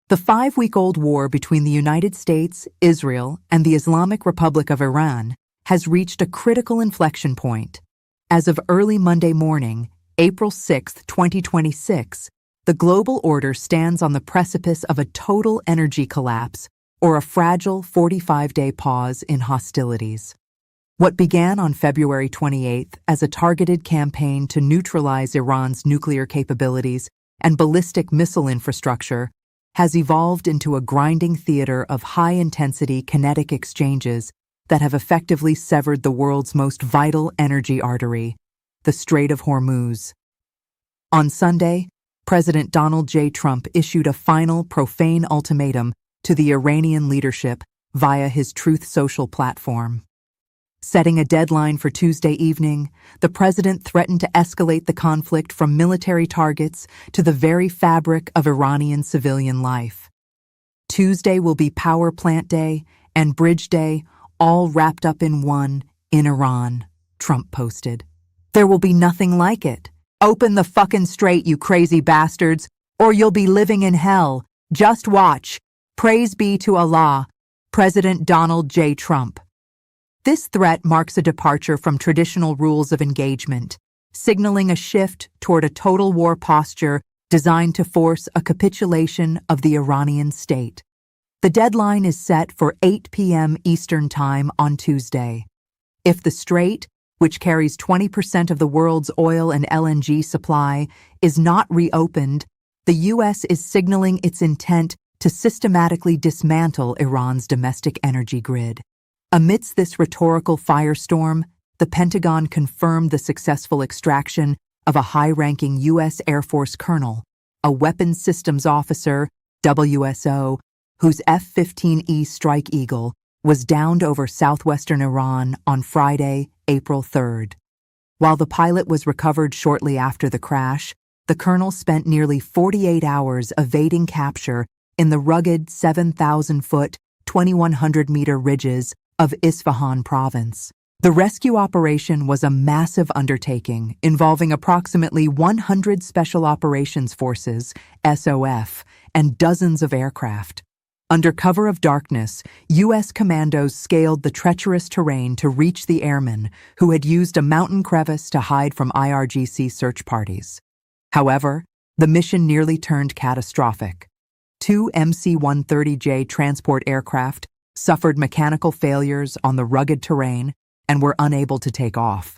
The 5-week-old war between the United States, Israel, and the Islamic Republic of Iran has reached a critical inflection point. As of early Monday morning, April 6, 2026, the global order stands on the precipice of a total energy collapse or a fragile 45-day pause in hostilities. What began on February 28th as a targeted campaign to neutralize Iran's nuclear capabilities and ballistic missile infrastructure has evolved into a grinding theater of high-intensity kinetic exchanges that have effectively severed the world's most vital energy artery, the Strait of Hormuz. On Sunday, President Donald J. Trump issued a final profane ultimatum to the Iranian leadership via his Truth Social platform. Setting a deadline for Tuesday evening, the president threatened to escalate the conflict from military targets to the very fabric of Iranian civilian life. Tuesday will be Power Plant Day and Bridge Day, all wrapped up in one, in Iran, Trump posted. There will be nothing like it. Open the fucking strait, you crazy bastards, or you'll be living in hell. Just watch. Praise be to Allah. President Donald J. Trump. This threat marks a departure from traditional rules of engagement, signaling a shift toward a total war posture designed to force a capitulation of the Iranian state. The deadline is set for 8 p.m. Eastern Time on Tuesday. If the strait, which carries 20% of the world's oil and LNG supply, is not reopened, the U.S. is signaling its intent to systematically dismantle Iran's domestic energy grid. Amidst this rhetorical firestorm, the Pentagon confirmed the successful extraction of a high-ranking U.S. Air Force colonel, a weapons systems officer, WSO, whose F-15E Strike Eagle was downed over southwestern Iran on Friday, April 3rd. While the pilot was recovered shortly after the crash, the colonel spent nearly 48 hours evading capture in the rugged 7,000-foot, 2,100-meter ridges of Isfahan province. The rescue operation was a massive undertaking involving approximately 100 Special Operations Forces, SOF, and dozens of aircraft. Under cover of darkness, U.S. commandos scaled the treacherous terrain to reach the airmen who had used a mountain crevice to hide from IRGC search parties. However, the mission nearly turned catastrophic. 2 MC-130J transport aircraft suffered mechanical failures on the rugged terrain and were unable to take off.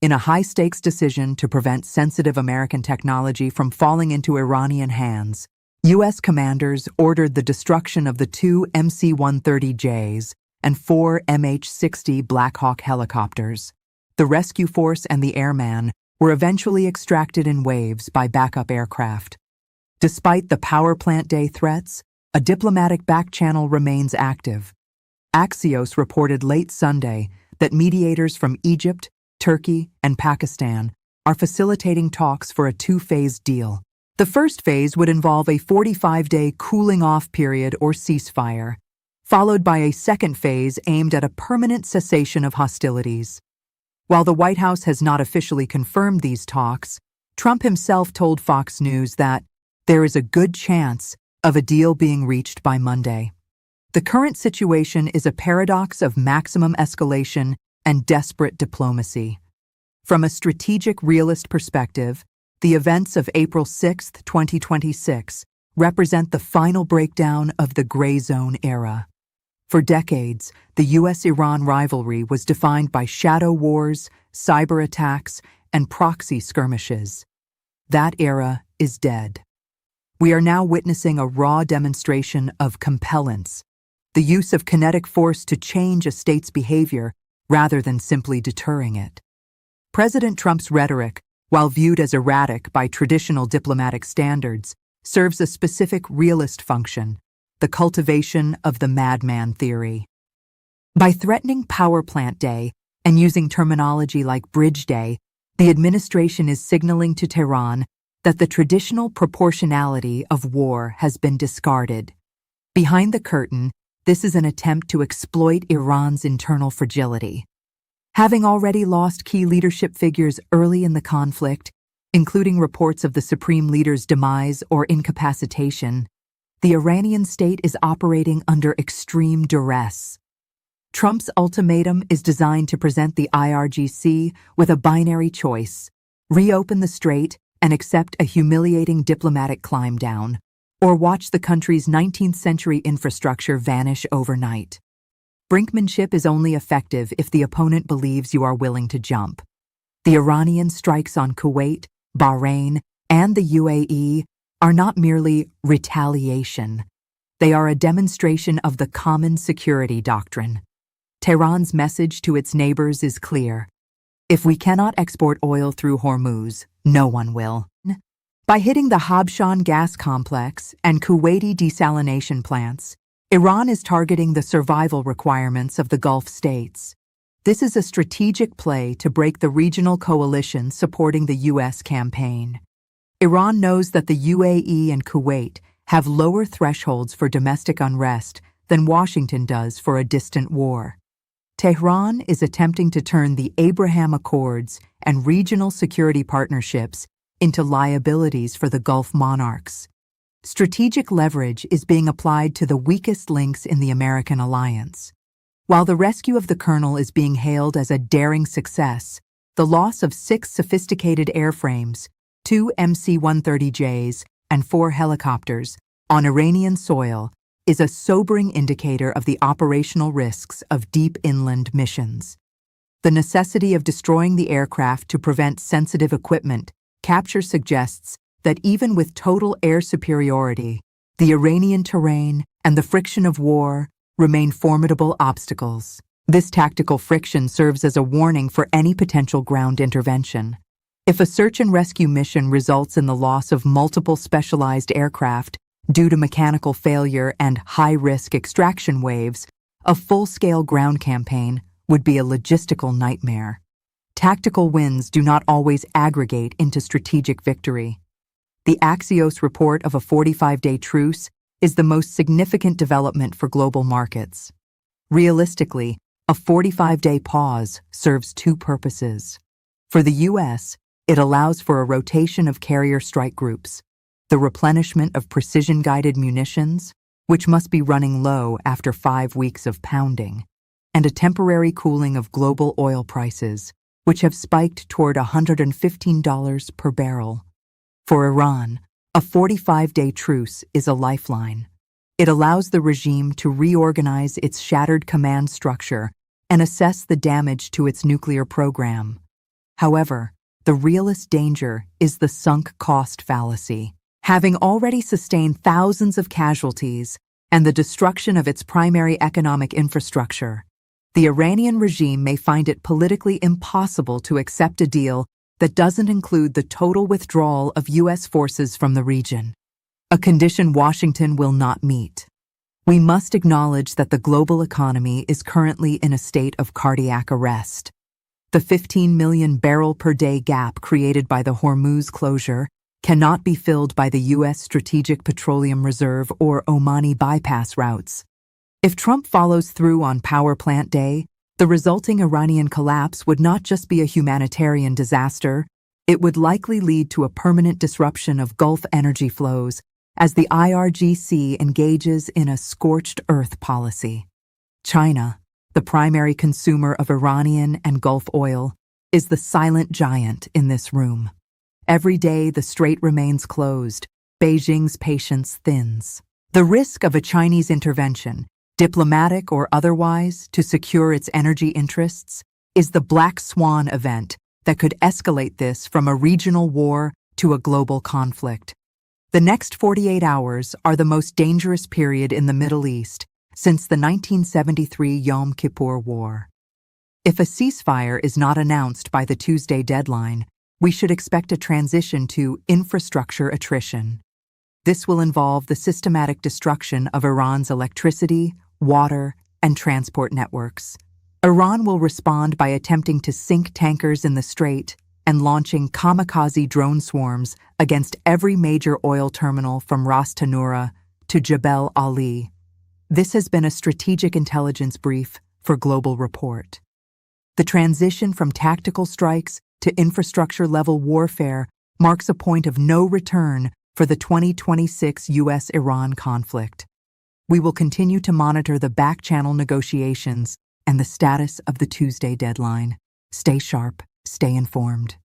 In a high-stakes decision to prevent sensitive American technology from falling into Iranian hands, U.S. commanders ordered the destruction of the 2 MC-130Js and 4 MH-60 Black Hawk helicopters. The rescue force and the airman were eventually extracted in waves by backup aircraft. Despite the Power Plant Day threats, a diplomatic back-channel remains active. Axios reported late Sunday that mediators from Egypt, Turkey, and Pakistan are facilitating talks for a 2-phase deal. The first phase would involve a 45-day cooling-off period or ceasefire, followed by a second phase aimed at a permanent cessation of hostilities. While the White House has not officially confirmed these talks, Trump himself told Fox News that there is a good chance of a deal being reached by Monday. The current situation is a paradox of maximum escalation and desperate diplomacy. From a strategic realist perspective, the events of April 6, 2026, represent the final breakdown of the gray zone era. For decades, the U.S.-Iran rivalry was defined by shadow wars, cyber attacks, and proxy skirmishes. That era is dead. We are now witnessing a raw demonstration of compellence, the use of kinetic force to change a state's behavior rather than simply deterring it. President Trump's rhetoric, while viewed as erratic by traditional diplomatic standards, serves a specific realist function, the cultivation of the madman theory. By threatening Power Plant Day and using terminology like Bridge Day, the administration is signaling to Tehran that the traditional proportionality of war has been discarded. Behind the curtain, this is an attempt to exploit Iran's internal fragility. Having already lost key leadership figures early in the conflict, including reports of the supreme leader's demise or incapacitation, The Iranian state is operating under extreme duress. Trump's ultimatum is designed to present the IRGC with a binary choice: reopen the strait and accept a humiliating diplomatic climb down, or watch the country's 19th-century infrastructure vanish overnight. Brinkmanship is only effective if the opponent believes you are willing to jump. The Iranian strikes on Kuwait, Bahrain, and the UAE are not merely retaliation. They are a demonstration of the common security doctrine. Tehran's message to its neighbors is clear: if we cannot export oil through Hormuz, no one will. By hitting the Habshan gas complex and Kuwaiti desalination plants, Iran is targeting the survival requirements of the Gulf states. This is a strategic play to break the regional coalition supporting the U.S. campaign. Iran knows that the UAE and Kuwait have lower thresholds for domestic unrest than Washington does for a distant war. Tehran is attempting to turn the Abraham Accords and regional security partnerships into liabilities for the Gulf monarchs. Strategic leverage is being applied to the weakest links in the American alliance. While the rescue of the colonel is being hailed as a daring success, the loss of 6 sophisticated airframes, 2 MC-130Js, and 4 helicopters on Iranian soil is a sobering indicator of the operational risks of deep inland missions. The necessity of destroying the aircraft to prevent sensitive equipment capture suggests that even with total air superiority, the Iranian terrain and the friction of war remain formidable obstacles. This tactical friction serves as a warning for any potential ground intervention. If a search and rescue mission results in the loss of multiple specialized aircraft due to mechanical failure and high-risk extraction waves, a full-scale ground campaign would be a logistical nightmare. Tactical wins do not always aggregate into strategic victory. The Axios report of a 45-day truce is the most significant development for global markets. Realistically, a 45-day pause serves 2 purposes. For the U.S., it allows for a rotation of carrier strike groups, the replenishment of precision-guided munitions, which must be running low after 5 weeks of pounding, and a temporary cooling of global oil prices, which have spiked toward $115 per barrel. For Iran, a 45-day truce is a lifeline. It allows the regime to reorganize its shattered command structure and assess the damage to its nuclear program. However, the realist danger is the sunk cost fallacy. Having already sustained thousands of casualties and the destruction of its primary economic infrastructure, the Iranian regime may find it politically impossible to accept a deal that doesn't include the total withdrawal of U.S. forces from the region, a condition Washington will not meet. We must acknowledge that the global economy is currently in a state of cardiac arrest. The 15 million barrel per day gap created by the Hormuz closure cannot be filled by the U.S. Strategic Petroleum Reserve or Omani bypass routes. If Trump follows through on Power Plant Day, the resulting Iranian collapse would not just be a humanitarian disaster, it would likely lead to a permanent disruption of Gulf energy flows as the IRGC engages in a scorched earth policy. China, the primary consumer of Iranian and Gulf oil, is the silent giant in this room. Every day the strait remains closed, Beijing's patience thins. The risk of a Chinese intervention, diplomatic or otherwise, to secure its energy interests, is the black swan event that could escalate this from a regional war to a global conflict. The next 48 hours are the most dangerous period in the Middle East since the 1973 Yom Kippur War. If a ceasefire is not announced by the Tuesday deadline, we should expect a transition to infrastructure attrition. This will involve the systematic destruction of Iran's electricity, water, and transport networks. Iran will respond by attempting to sink tankers in the strait and launching kamikaze drone swarms against every major oil terminal from Ras Tanura to Jebel Ali. This has been a strategic intelligence brief for GlobalReport. The transition from tactical strikes to infrastructure-level warfare marks a point of no return for the 2026 U.S.-Iran conflict. We will continue to monitor the back-channel negotiations and the status of the Tuesday deadline. Stay sharp, stay informed.